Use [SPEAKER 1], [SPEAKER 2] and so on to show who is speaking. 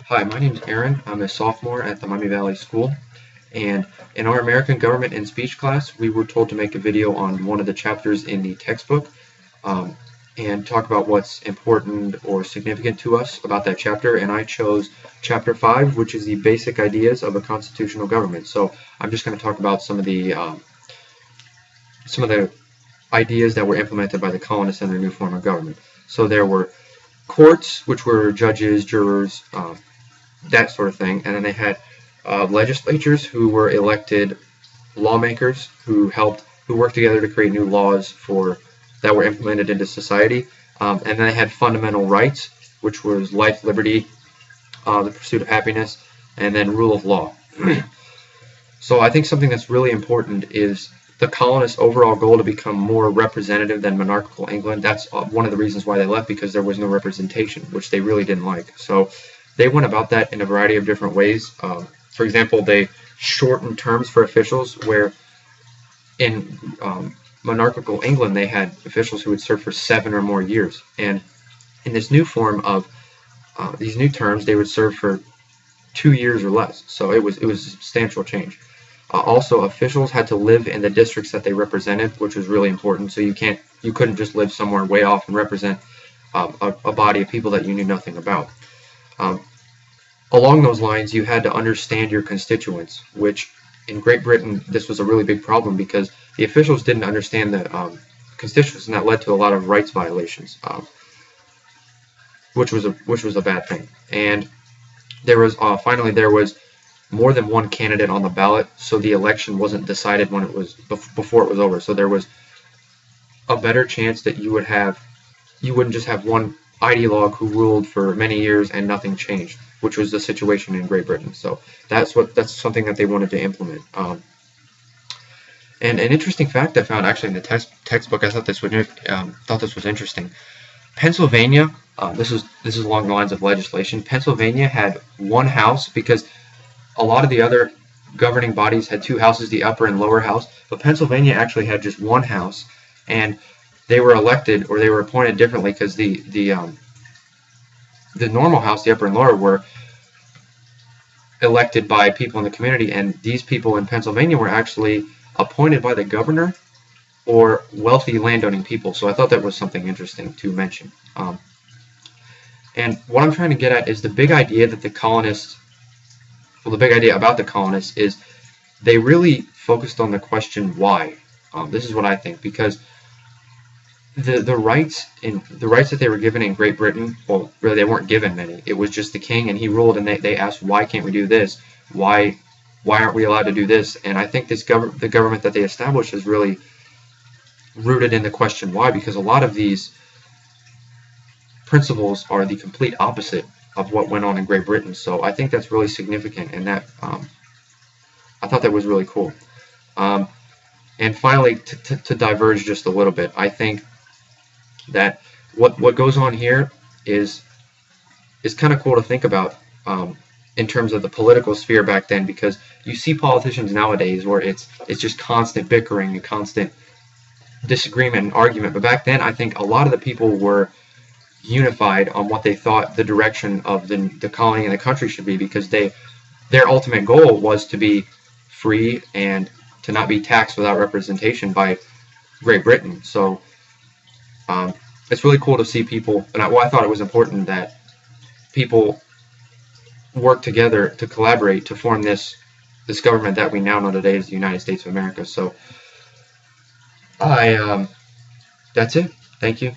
[SPEAKER 1] Hi, my name is Aaron. I'm a sophomore at the Miami Valley School, and in our American Government and Speech class, we were told to make a video on one of the chapters in the textbook um, and talk about what's important or significant to us about that chapter, and I chose Chapter 5, which is the basic ideas of a constitutional government. So I'm just going to talk about some of the ideas that were implemented by the colonists in their new form of government. So there were courts, which were judges, jurors, that sort of thing, and then they had legislatures who were elected lawmakers who worked together to create new laws that were implemented into society. And then they had fundamental rights, which was life, liberty, the pursuit of happiness, and then rule of law. So I think something that's really important is the colonists' overall goal to become more representative than monarchical England. That's one of the reasons why they left, because there was no representation, which they really didn't like. So they went about that in a variety of different ways. For example, they shortened terms for officials, where in monarchical England they had officials who would serve for 7 or more years. And in this new form of these new terms, they would serve for 2 years or less. So it was a substantial change. Also, officials had to live in the districts that they represented, which was really important. So you couldn't just live somewhere way off and represent a body of people that you knew nothing about. Along those lines, you had to understand your constituents, which in Great Britain, this was a really big problem because the officials didn't understand the constituents, and that led to a lot of rights violations, which was a bad thing. And there was finally more than one candidate on the ballot, so the election wasn't decided when it was before it was over. So there was a better chance that you wouldn't just have one ideologue who ruled for many years and nothing changed, which was the situation in Great Britain. So that's something that they wanted to implement. And an interesting fact I found actually in the textbook, I thought this was interesting. Pennsylvania, this is along the lines of legislation. Pennsylvania had one house because a lot of the other governing bodies had two houses, the upper and lower house, but Pennsylvania actually had just one house, and they were elected, or they were appointed differently, because the normal house, the upper and lower, were elected by people in the community, and these people in Pennsylvania were actually appointed by the governor or wealthy landowning people. So I thought that was something interesting to mention. And what I'm trying to get at is the big idea about the colonists is they really focused on the question why. This is what I think, because the rights that they were given in Great Britain, well, really they weren't given many. It was just the king, and he ruled, and they asked, why can't we do this? Why aren't we allowed to do this? And I think the government that they established is really rooted in the question why, because a lot of these principles are the complete opposite of what went on in Great Britain. So I think that's really significant, and that I thought that was really cool. And finally, to diverge just a little bit, I think that what goes on here is kind of cool to think about in terms of the political sphere back then, because you see politicians nowadays where it's just constant bickering and constant disagreement and argument. But back then, I think a lot of the people were unified on what they thought the direction of the colony and the country should be, because their ultimate goal was to be free and to not be taxed without representation by Great Britain. So it's really cool to see people, and I thought it was important that people work together to collaborate to form this government that we now know today as the United States of America. So that's it. Thank you.